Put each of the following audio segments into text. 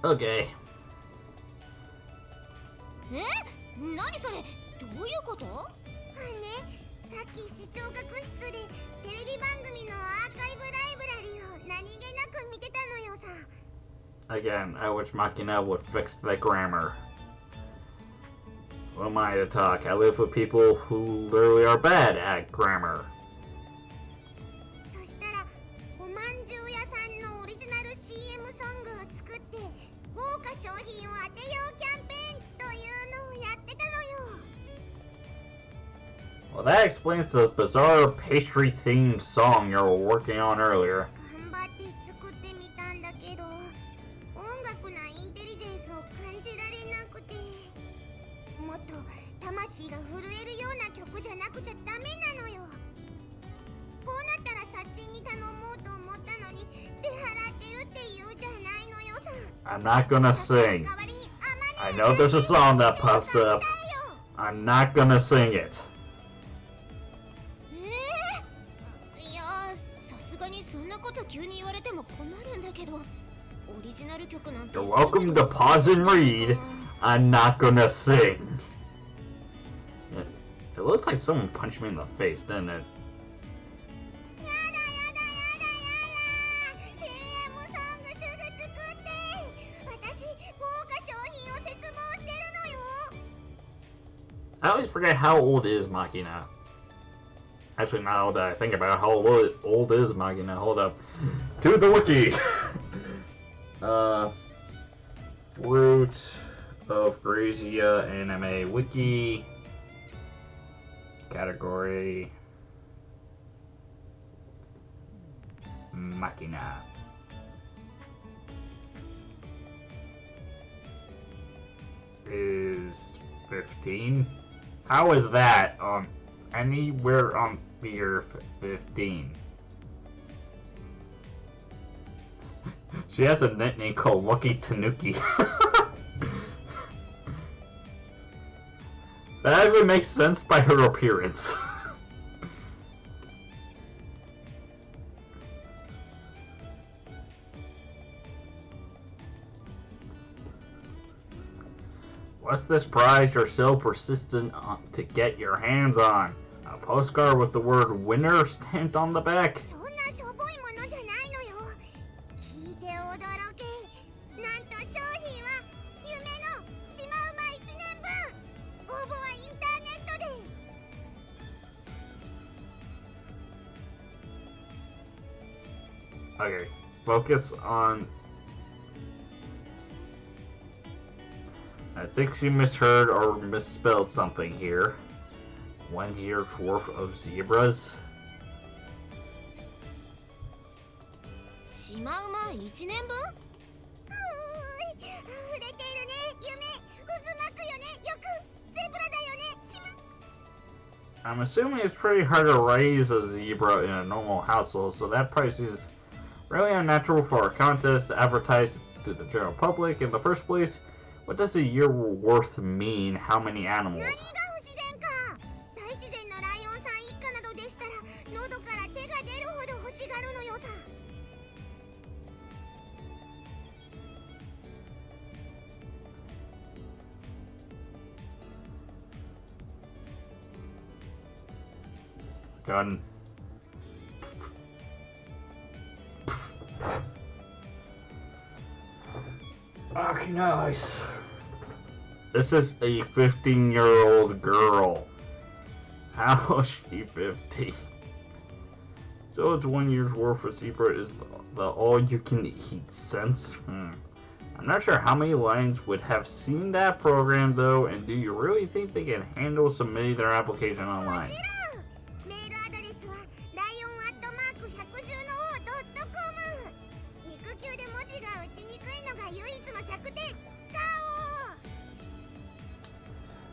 Okay. 何それどういうこと？ね、さっき視聴覚室でテレビ番組のアーカイブライブラリを何気なく見てたのよさ。 Again, I wish Machina would fix the grammar. Who am I to talk? I live with people who literally are bad at grammar. そしたらおまんじゅう屋さんのオリジナル CM ソングを作って豪華商品を当てようキャンペーンというのをやってたのよ。 Well, that explains the bizarre pastry-themed song you were working on earlier. 頑張って作ってみたんだけど音楽なインテリジェンスを感じられなくて、もっと魂が震えるような曲じゃなくちゃダメなのよ。こうなったらサッチンに頼もうと思ったのに手払ってるって言うじゃないのよさ。 I'm not gonna sing. I know there's a song that pops up. I'm not gonna sing it. いやさすがにそんなこと急に言われても困るんだけど、オリジナル曲なんて You're welcome to pause and read. I'm not gonna sing. It looks like someone punched me in the face, didn't it? やだやだやだやだ CM ソングすぐ作って私豪華商品を切望してるのよ。 I always forget how old is Machina. Actually, now that I think about it, how old is Machina? Hold up. To the wiki! Root of Grisaia anime wiki. Category Machina. Is 15? How is that anywhere on the year 15? She has a nickname called Lucky Tanuki. That actually makes sense by her appearance. What's this prize you're so persistent to get your hands on? A postcard with the word winner stamped on the back? そんなしょぼいものじゃないのよ。聞いて驚け。なんと商品は夢のシマウマ1年分。応募はインターネットで。 Okay, focus on... I think she misheard or misspelled something here. 1 year's worth of zebras? シマウマ1年分？溢れているね。夢渦巻くよね。よくゼブラだよね。シマ I'm assuming it's pretty hard to raise a zebra in a normal household, so that price is really unnatural for a contest to advertise to the general public in the first place. What does a year worth mean? How many animals? 何が不自然か。大自然のライオンさん一家などでしたら喉から手が出るほど欲しがるのよさ。 Gun. Okay, nice. This is a 15-year-old girl. How is she 15? So it's 1 year's worth of zebra is the all-you-can-eat sense? I'm not sure how many lines would have seen that program though, and do you really think they can handle submitting their application online? メールアドレスはライオンアットマーク110の王ドットコム。肉球で文字が打ちにくいのが唯一の弱点。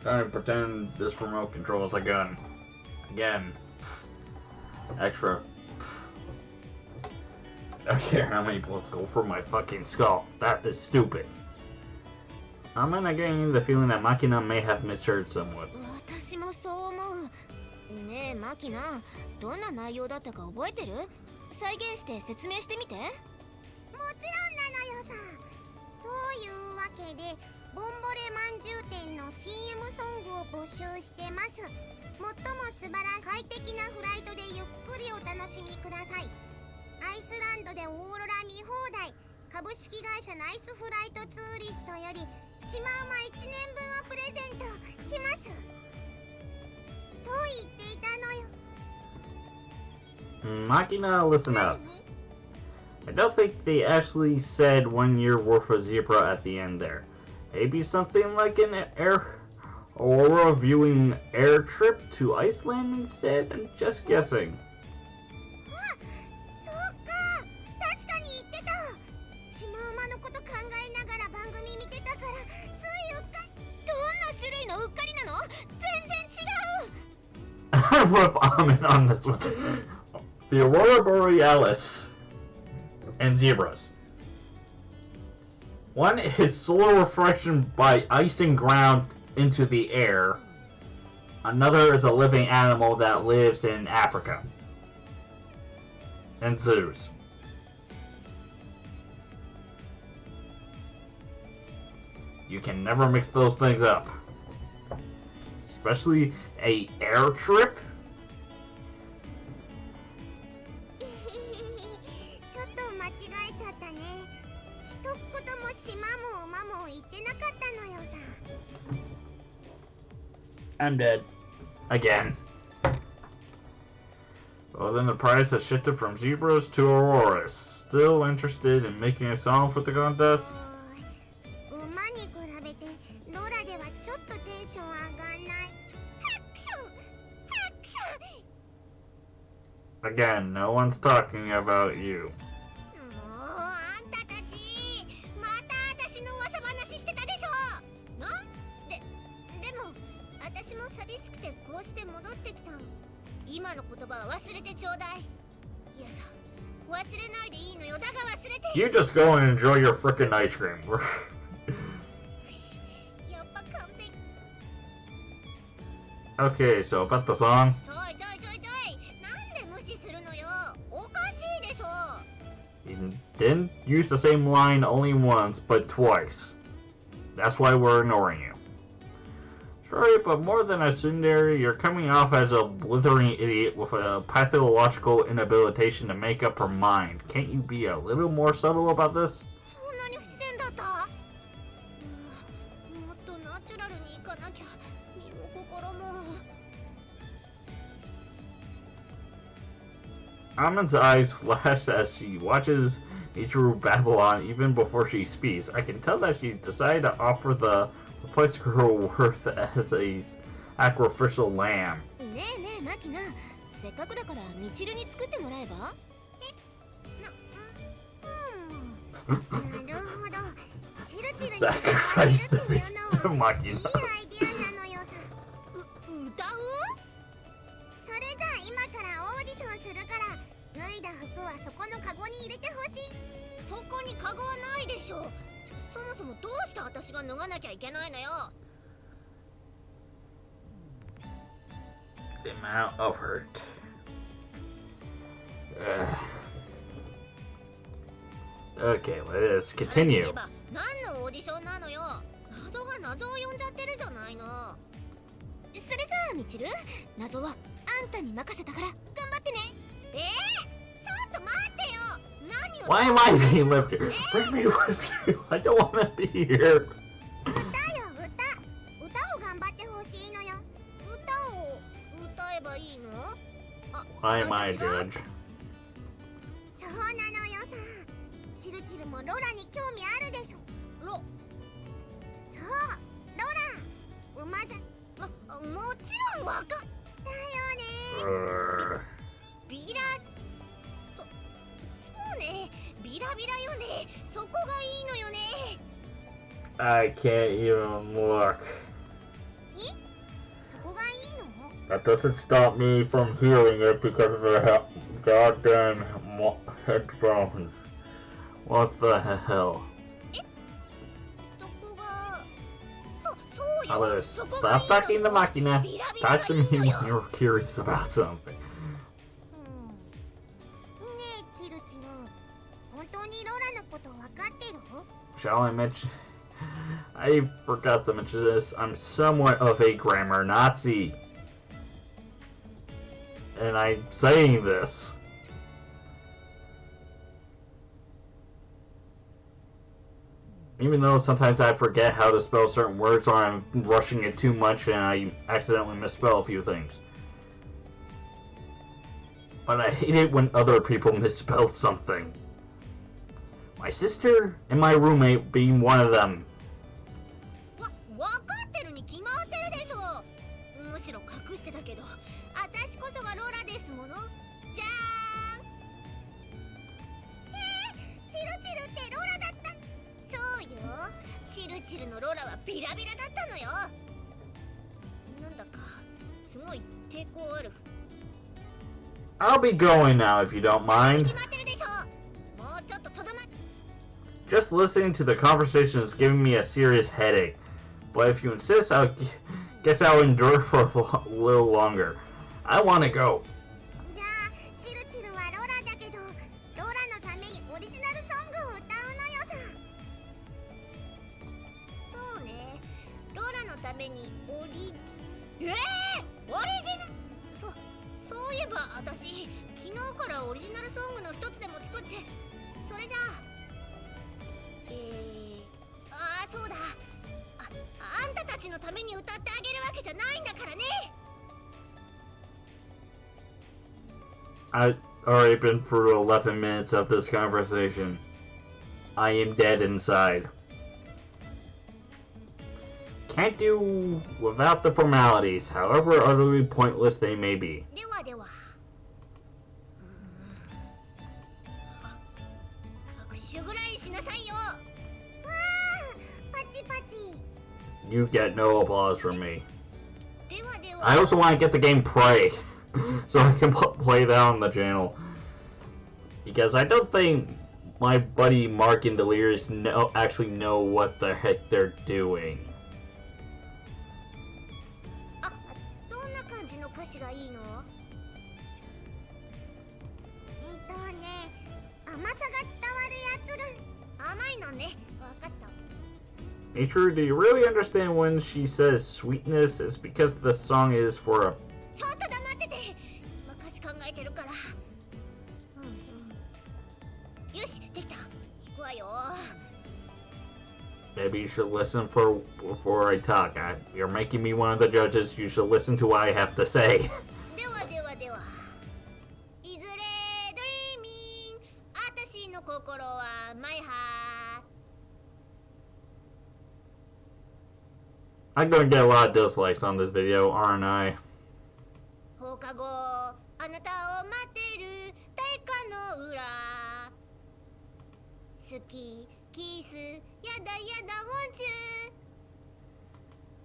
Don't even pretend this remote control is a gun. Again. Extra. I don't care how many bullets go for my fucking skull. That is stupid. I'm not getting the feeling that Machina may have misheard somewhat. 私もそう思う。ねえマキナ、どんな内容だったか覚えてる？再現して説明してみて。もちろんなのよさ。どうい30点の CM ソングを募集してます。最も素晴らしい快適なフライトでゆっくりお楽しみください。アイスランドでオーロラ見放題、株式会社ナイスフライトツーリストよりシマウマ1年分をプレゼントしますと言っていたのよ。Machina, listen up. I don't think they actually said 1 year worth of zebra at the end there. Maybe something like an Aurora viewing air trip to Iceland instead? I'm just guessing. そうか、確かに言ってた。シマウマのこと考えながら番組見てたからついうっか。どんな種類のうっかりなの？全然違う。I'm with Ahmed on this one. The Aurora Borealis and zebras. One is solar reflection by icing ground into the air. Another is a living animal that lives in Africa and zoos. You can never mix those things up. Especially a air trip. ちょっと間違えちゃったね。一言も島も馬も言ってなかったのよさ。I'm dead. Again. Well, then the price has shifted from zebras to auroras. Still interested in making a song for the contest? 馬に比べてロラではちょっとテンション上がんない。ハクションハクション。 Again, no one's talking about you. もうあんたたちまた私の噂話してたでしょ。でも私も寂しくてこうして戻ってきたの。今の言葉は忘れてちょうだい。いやさ、忘れないでいいのよ。だが忘れて。 You just go and enjoy your frickin' ice cream. やっぱ完璧。 Okay, so about the song. ちょいなんで無視するのよ。おかしいでしょ。 You didn't use the same line only once, but twice. That's why we're ignoring you. Sorry, but more than a tsundere, you're coming off as a blithering idiot with a pathological inhabilitation to make up her mind. Can't you be a little more subtle about this? そんなに不自然だった？もっとナチュラルにいかなきゃ。身も心も。 Amon's eyes flash as she watches Ichiru Babylon even before she speaks. I can tell that she decided to offer the replace her worth as a sacrificial lamb. ねえねえマキナ、せっかくだからミチルに作ってもらえば？なるほど。チルチルに Sacrifice っていうのはいいアイ Makina. ディアなのよさ。歌う？それじゃあ今からオーディションするから脱いだ服はそこのカゴに入れてほしい。そこにカゴはないでしょ。そもそもどうして私が脱がなきゃいけないのよ。 The amount of hurt. Okay, let's continue. 何のオーディションなのよ。謎が謎を呼んじゃってるじゃないの。それじゃあミチル、謎はあんたに任せたから頑張ってね。ちょっと待ってよ。何を Why am I being left here? Bring me with you. I don't want to be here. 歌よ歌。歌を頑張ってほしいのよ。歌を歌えばいいの？あ、 Why am I a 私は judge? そうなのよさ。チルチルもロラに興味あるでしょ。そうロラ馬じゃ。もちろんわかっだよね。 Urgh. ビラそうね、ビラビラよね。そこがいいのよね。 I can't even look. そこがいいの？ That doesn't stop me from hearing it because of the goddamn headphones. What the hell? そこが。そうよ。 How about this? そこがいい Stop talking to のよ。 Machina. ビラビラ Talk が to い me いの when よ。 you're curious about something. ねえチルチル、本当にロラのこと分かってる？ Shall I mention? I forgot to mention this. I'm somewhat of a grammar Nazi. And I'm saying this. Even though sometimes I forget how to spell certain words or I'm rushing it too much and I accidentally misspell a few things. But I hate it when other people misspell something. My sister and my roommate being one of them. わかってるに決まってるでしょ。むしろ隠してたけど、私こそがロラですもの。じゃーん。チルチルってロラだった。そうよ。チルチルのロラはビラビラだったのよ。なんだかすごい抵抗ある。I'll be going now if you don't mind. 決まってるでしょ。もうちょっととどま。Just listening to the conversation is giving me a serious headache. But if you insist, guess I'll endure for a little longer. I want to go. じゃあチルチルはロラだけど、ロラのためにオリジナルソングを歌うのよさ。そうね。ロラのためにオリジナル。そういえば私昨日からオリジナルソングの一つでも作って、それじゃあそうだ。あんたたちのために歌ってあげるわけじゃないんだからね。I've already been through 11 minutes of this conversation. I am dead inside. Can't do without the formalities, however utterly pointless they may be. ではでは。拍手ぐらいしなさいよ。わー、パチパチ。You get no applause from me. ではでは。I also want to get the game Prey, so I can play that on the channel. Because I don't think my buddy Mark and Delirious actually know what the heck they're doing. あ、どんな感じの歌詞がいいの？甘さが伝わるやつが。甘いのね。わかった。Nature, do you really understand when she says sweetness is because the song is for a... ちょっと黙ってて。歌詞考えてるから。よし、できた。行くわよ。Maybe you should listen before I talk. You're making me one of the judges. You should listen to what I have to say. ではではでは。いずれドリーミング。あたしの心はマイハー。I'm going to get a lot of dislikes on this video, aren't I? 放課後あなたを待ってる大火の裏。好きキスやだやだウォンチュ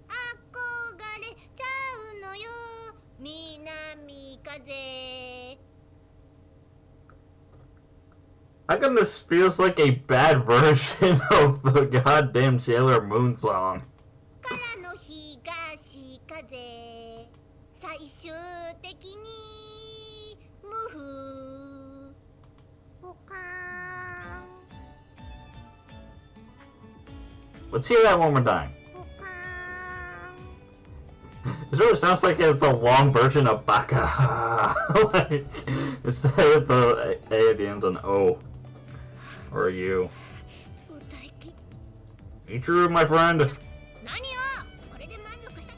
憧れちゃうのよ南風。 How come this feels like a bad version of the goddamn Sailor Moon song? からの東風最終的に無風。ポカーン Let's hear that one more time. ポカーン It sort of sounds like it's a long version of Baka. Like, instead of the A at the end on O. Or U. 歌いき Be true, my friend. 何よこれで満足した。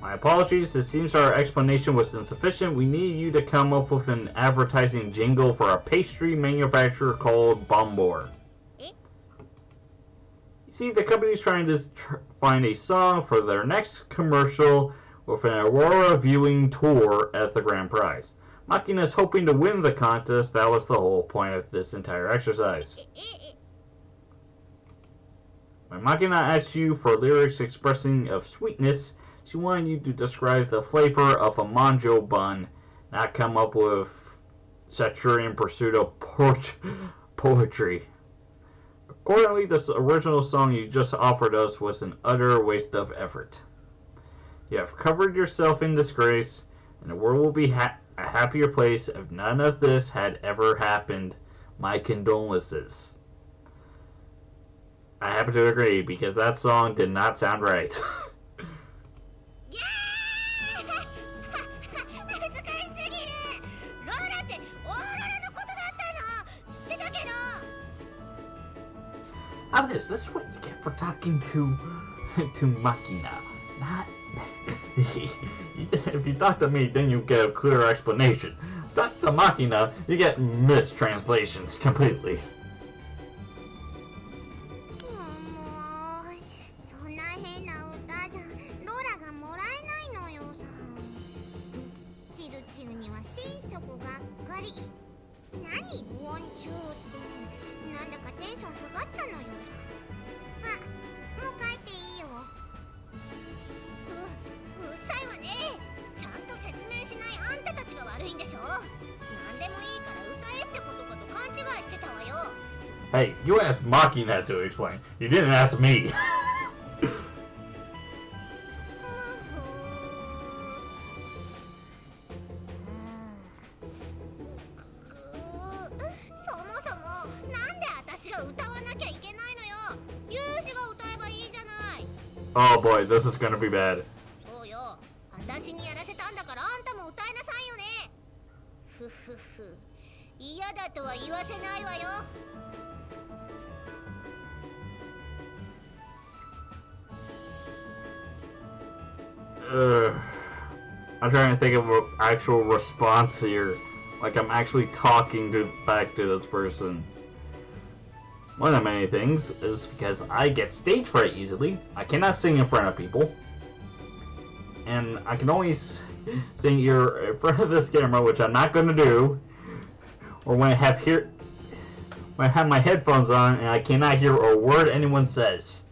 My apologies, it seems our explanation was insufficient. We need you to come up with an advertising jingle for a pastry manufacturer called Bombor. Eh? You see, the company's trying to find a song for their next commercial with an Aurora viewing tour as the grand prize. Makina is hoping to win the contest. That was the whole point of this entire exercise. When Makina asked you for lyrics expressing of sweetness, she wanted you to describe the flavor of a manjo bun, not come up with Saturnian pursuit of poetry. Accordingly, this original song you just offered us was an utter waste of effort. You have covered yourself in disgrace, and the world will be a happier place if none of this had ever happened. My condolences. I happen to agree, because that song did not sound right. ギャー恥ずかしすぎる。ローラってオーロラのことだったの。知ってたけど。How about this? This is what you get for talking to Machina. Not if you talk to me, then you get a clear explanation. Talk to Machina, you get mistranslations completely. もうそんな変な歌じゃローラがもらえないのよさ。チルチルには心底がっかり。何ウォンチューってなんだかテンション下がったのよさ。あ、もう帰っていいよ。うっさいわね。ちゃんと説明しないあんたたちが悪いんでしょ。なんでもいいから歌えってことかと勘違いしてたわよ。Hey, you asked Machina to explain. You didn't ask me. そもそもなんで私が歌わなきゃいけないのよ。ユージが歌えばいいじゃない。 Oh boy, this is gonna be bad. そうよ。私にやらせたんだからあんたも歌いなさいよね。ふふふ。嫌だとは言わせないわよ。I'm trying to think of an actual response here. Like I'm actually talking back to this person. One of many things is because I get stage fright easily. I cannot sing in front of people. And I can only sing here in front of this camera, which I'm not going to do. Or when I have my headphones on and I cannot hear a word anyone says.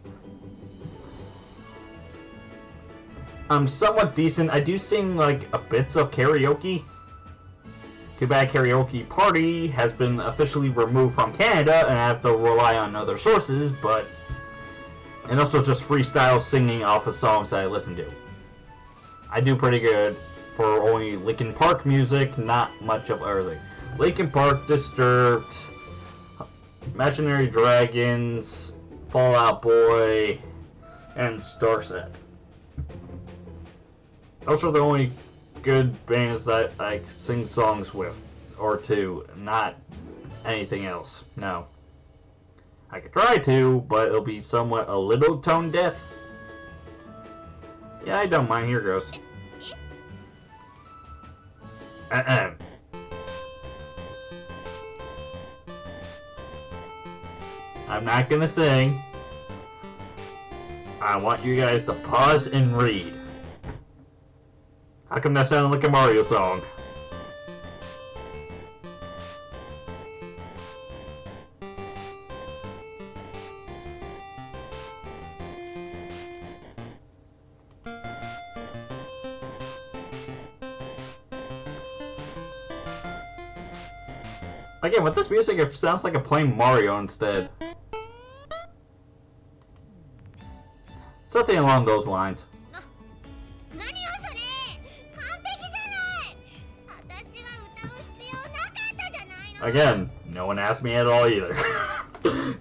I'm somewhat decent. I do sing like a bits of karaoke. Too bad Karaoke Party has been officially removed from Canada and I have to rely on other sources, and also just freestyle singing off of songs that I listen to. I do pretty good for only Linkin Park music, not much of everything. Linkin Park, Disturbed, Imaginary Dragons, Fall Out Boy, and Starset. Those are the only good bands that I sing songs with, or to, not anything else. No. I could try to, but it'll be somewhat a little tone deaf. Yeah, I don't mind. Here goes. I'm not gonna sing. I want you guys to pause and read. How come that sounded like a Mario song? Again, with this music, it sounds like I'm playing Mario instead. Something along those lines. Again, no one asked me at all either.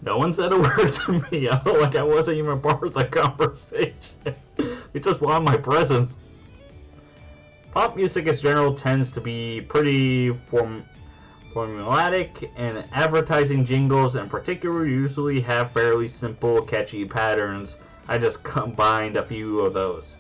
No one said a word to me. I felt like I wasn't even part of the conversation. They just wanted my presence. Pop music in general tends to be pretty formulaic, and advertising jingles in particular usually have fairly simple, catchy patterns. I just combined a few of those.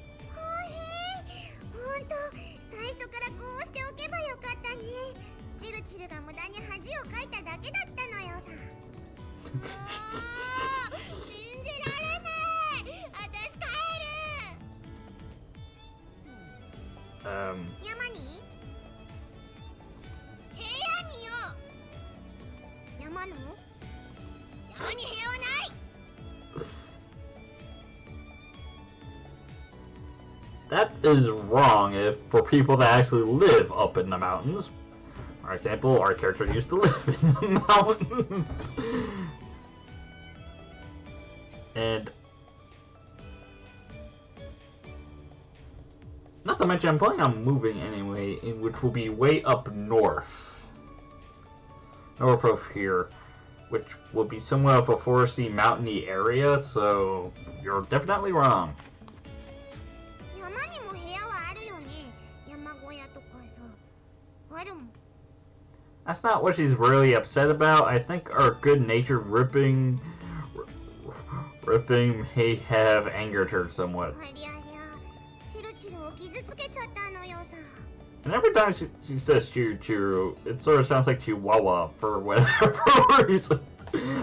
山に？部屋によ。山の？山に部屋はない。 That is wrong for people that actually live up in the mountains. For example, our character used to live in the mountains. And not to mention, I'm planning on moving anyway, which will be way up north. North of here. which would be somewhat of a foresty, mountainy area, so you're definitely wrong. 山にも部屋はあるよね。山小屋とかさ。あるもん。 That's not what she's really upset about. I think our good-natured ripping may have angered her somewhat. ありゃりゃ、チルチルを傷つけちゃったのよさ。 And every time she says Chiru Chiru, it sort of sounds like Chihuahua for whatever reason.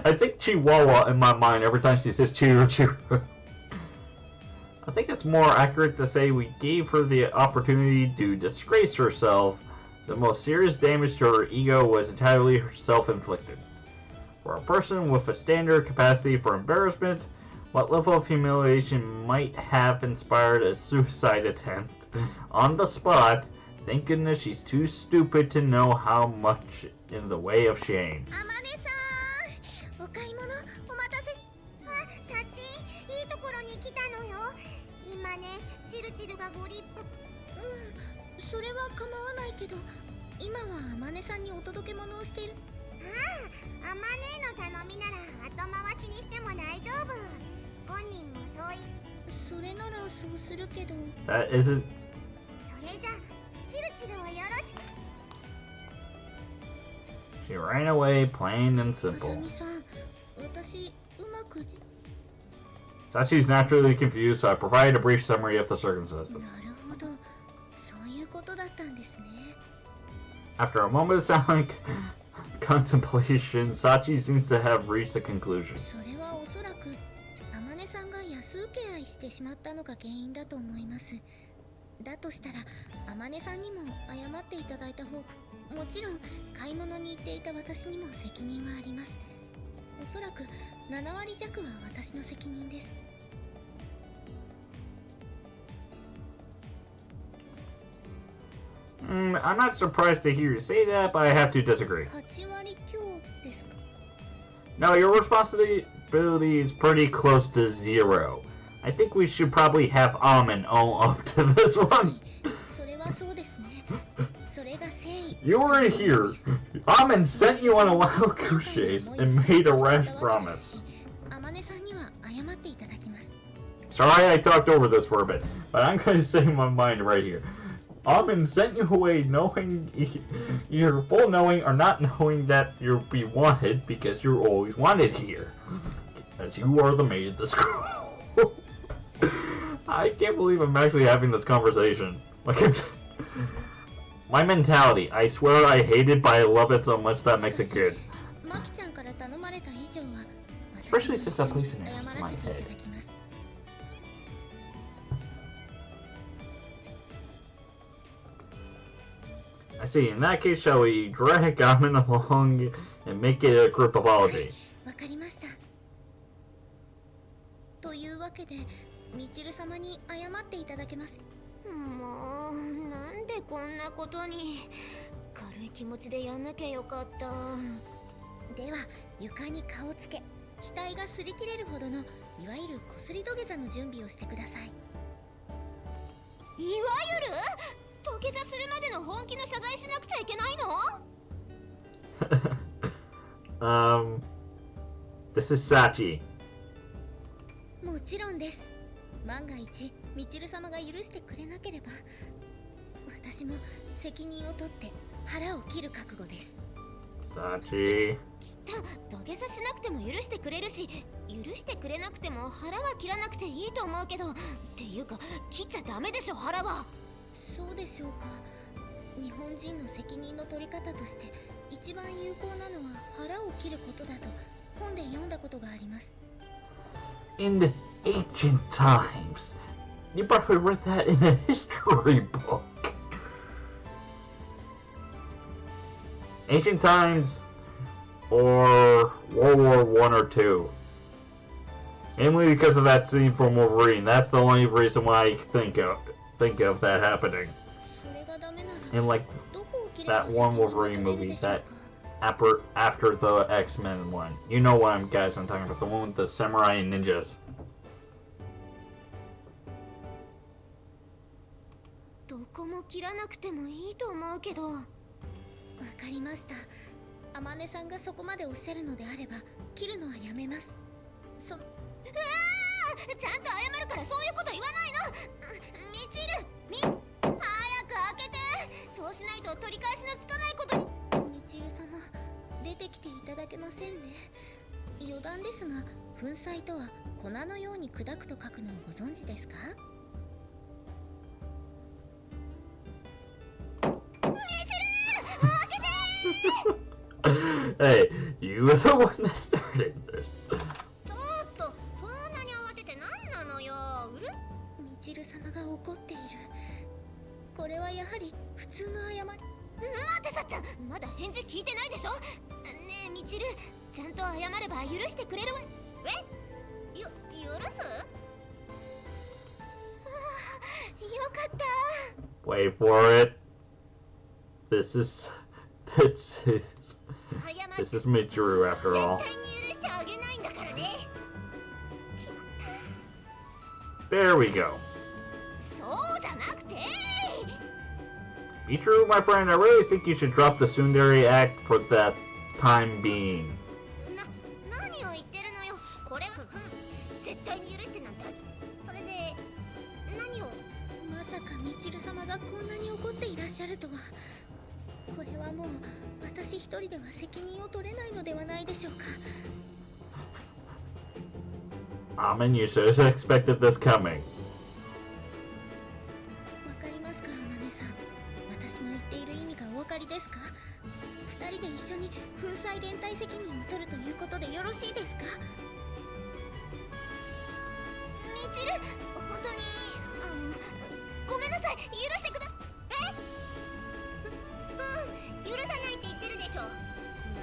I think Chihuahua in my mind every time she says Chiru Chiru. I think it's more accurate to say we gave her the opportunity to disgrace herself. The most serious damage to her ego was entirely self-inflicted. For a person with a standard capacity for embarrassment, what level of humiliation might have inspired a suicide attempt on the spot? Thank goodness she's too stupid to know how much in the way of shame. あまねさん、お買い物お待たせ。あ、サチ、いいところに来たのよ。今ね、チルチルがご立腹。それは構わないけど、今はあまねさんにお届け物をしている。ああ、あまねの頼みなら後回しにしても大丈夫。本人もそうい。それならそうするけど。That isn't. それじゃ、チルチルをよろしく。 She ran away, plain and あさ simple. みさん、私うまくSachi's naturally confused, so I provided a brief summary of the な circumstances. るほど、そういうことだったんですね。 After a moment of silent contemplation, Sachi seems to have reached a conclusion. それはおそらくあまねさんが安請け合いしてしまったのが原因だと思います。だとしたらあまねさんにも謝っていただいた方が、もちろん買い物に行っていた私にも責任はあります。おそらく7割弱は私の責任です。 I'm not surprised to hear you say that, but I have to disagree. 8割強ですか。 No, your responsibility is pretty close to 0. I think we should probably have Almond own up to this one. それはそうですね。それが誠意。 You weren't here. Almond sent you on a wild goose chase and made a rash promise. あまねさんには謝っていただきます。 Sorry I talked over this for a bit, but I'm going to say my mind right here. Almond sent you away knowing either full knowing or not knowing that you'll be wanted because you're always wanted here. As you are the maid of the school. I can't believe I'm actually having this conversation. Like, my mentality, I swear I hate it, but I love it so much that makes it good. マキちゃんから頼まれた以上は、 Especially since that place in 謝 my らせていた head. だきます。 I see. In that case, shall we drag Gammon along and make it a group apology? わかりました。というわけで、みちる様に謝っていただけます。もう、なんでこんなことに。軽い気持ちでやんなきゃよかった。では、床に顔つけ、額が擦り切れるほどのいわゆるこすり土下座の準備をしてください。いわゆる土下座するまでの本気の謝罪しなくちゃいけないの？ This is Sachi. もちろんです。万が一、みちる様が許してくれなければ、私も責任を取って腹を切る覚悟です。 Sachi. きっと土下座しなくても許してくれるし、許してくれなくても腹は切らなくていいと思うけど、っていうか切っちゃダメでしょ腹は。そうでしょうか。日本人の責任の取り方として一番有効なのは腹を切ることだと本で読んだことがあります。 In the ancient times. You probably read that in a history book. Ancient times or World War I or II. Mainly because of that scene from Wolverine. That's the only reason why I think of that happening. それがダメなら In like どこを切れば that 責 one 任が Wolverine 取れる movie でしょう that か。 after the X-Men one. You know what I'm talking about, the one with the samurai and ninjas. どこも切らなくてもいいと思うけど。わかりました。あまねさんがそこまでおっしゃるのであれば切るのはやめます。ちゃんと謝るからそういうこと言わないの。みちる、早く開けて。そうしないと取り返しのつかないことに。みちる様、出てきていただけませんね。余談ですが、粉砕とは粉のように砕くと書くのをご存知ですか？みちる、開けて。Hey, you were the one that started this. ちょっと、そんなに慌てて何なのよ。みちる様が怒っている。これはやはり普通の謝り。待ってさっちゃん、まだ返事聞いてないでしょ。ねえみちる、ちゃんと謝れば許してくれるわ。許す？よかった。 Wait for it. This is Michiru after all. 絶対に許してあげないんだからね。 There we go. そうじゃなくて。 Michiru, my friend, I really think you should drop the tsundere act for that time being. 何を言ってるのよ。これは絶対に許してなんだ。それで何を。まさかみちる様がこんなに怒っていらっしゃるとは。これはもう私一人では責任を取れないのではないでしょうか。 Amen, you should have expected this coming. わかりますか、あまねさん。私の言っている意味がお分かりですか？二人で一緒に粉砕連帯責任を取るということでよろしいですか？みちる、本当にごめんなさい。許してくだ。許さないって言ってるでしょ。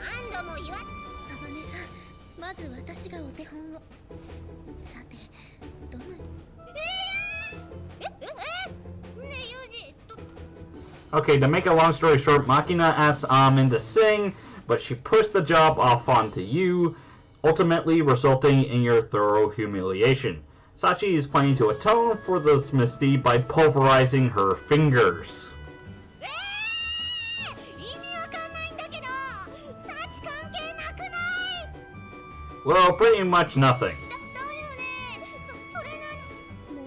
何度も言わ。あまねさん、まず私がお手本を。さて、どの。ねえ、ユージ。Okay, to make a long story short, Makina asked Amen to sing, but she pushed the job off onto you, ultimately resulting in your thorough humiliation. Sachi is planning to atone for this misdeed by pulverizing her fingers. Well, pretty much nothing.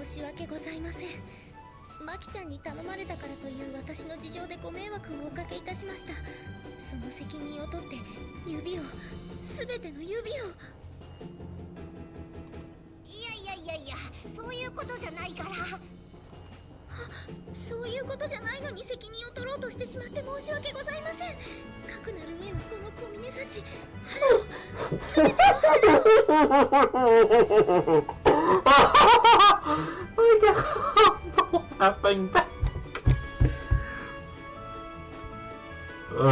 申し訳ございません。マキちゃんに頼まれたからという私の事情でご迷惑をおかけいたしました。その責任を取って指を、すべての指を。いや、そういうことじゃないから。そういうことじゃないのに責任を取ろうとしてしまって申し訳ございません。かくなる上はこの小峰幸、腹を、全てのOh my god, laughing back. 許す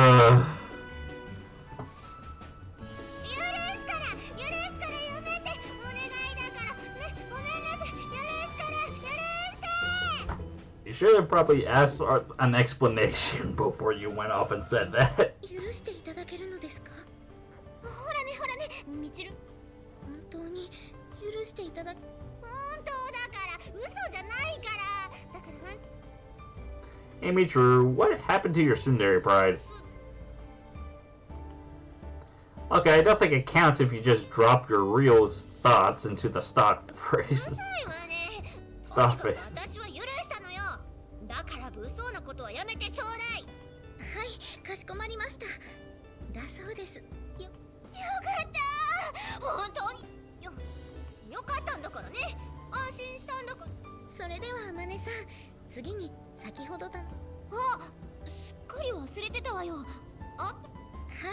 からやめて。お願いだからね。ごめんなさい。許すから、許して。 You should have probably asked an explanation before you went off and said that. 許していただけるのですか？ほらね、みちる。本当に許していただ。本当だから、嘘じゃないから。だから。 Hey, Michiru, what happened to your tsundere pride? Okay, I don't think it counts if you just drop your real thoughts into the stock phrases. Stock phrases. 私は許したのよ。だから物騒なことはやめてちょうだい。はい、かしこまりました。だそうです。よかった。本当によかったんだからね。安心したんだから。それではあまねさん、次に先ほどだ。すっかり忘れてたわよ。は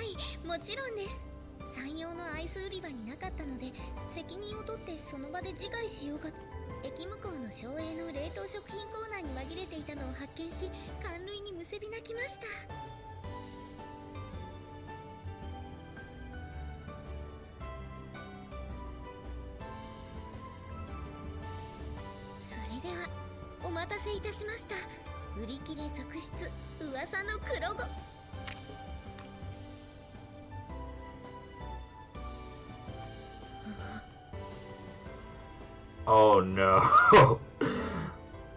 い、もちろんです。山陽のアイス売り場になかったので、責任を取ってその場で自害しようかと。駅向こうの省営の冷凍食品コーナーに紛れていたのを発見し、感涙にむせび泣きました。それではお待たせいたしました。売り切れ続出、噂の黒子。Oh no.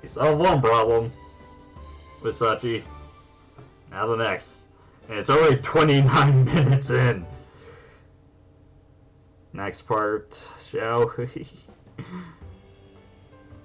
You solved one problem with Sachi. Now the next. And it's only 29 minutes in. Next part, shall we?